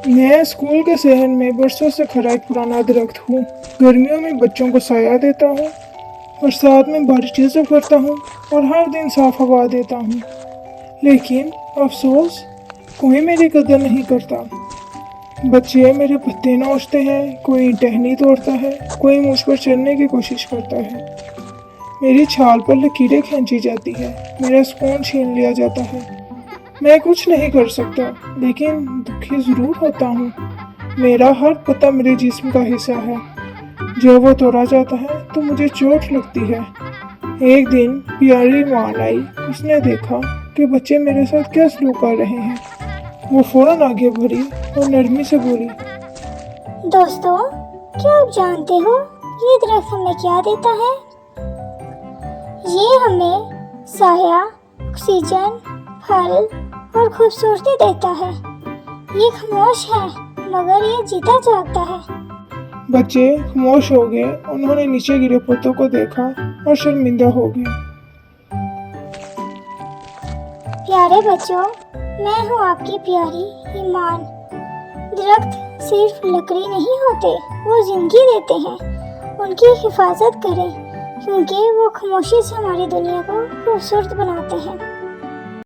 मैं स्कूल के शहर में बरसों से खड़ा एक पुराना दरख्त हूँ। गर्मियों में बच्चों को साया देता हूँ, बरसात में बारिशें से भरता हूँ और हर दिन साफ हवा देता हूँ। लेकिन अफसोस, कोई मेरी कदर नहीं करता। बच्चे मेरे पत्ते नोचते हैं, कोई टहनी तोड़ता है, कोई मुझ पर चढ़ने की कोशिश करता है। मेरी छाल पर लकीरें खींची जाती है, मेरा सुकून छीन लिया जाता है। मैं कुछ नहीं कर सकता, लेकिन दुखी जरूर होता हूँ। मेरा हर पत्ता मेरे जिस्म का हिस्सा है। जब वो तोड़ा जाता है तो मुझे चोट लगती है। एक दिन प्यारी माँ आई। उसने देखा कि बच्चे मेरे साथ क्या सलूक कर रहे हैं। वो फौरन आगे बढ़ी और नरमी से बोली, दोस्तों, क्या आप जानते हो ये दरख्त हमें क्या देता है? ये हमें साया, ऑक्सीजन, फल और खूबसूरती देता है। ये खामोश है, मगर ये जीता जागता है। बच्चे खामोश हो गए। उन्होंने नीचे गिरे पत्तों को देखा और शर्मिंदा हो गए। प्यारे बच्चों, मैं हूँ आपकी प्यारी ईमान। दरख्त सिर्फ लकड़ी नहीं होते, वो जिंदगी देते हैं। उनकी हिफाजत करें, क्योंकि वो खामोशी से हमारी दुनिया को खूबसूरत बनाते हैं।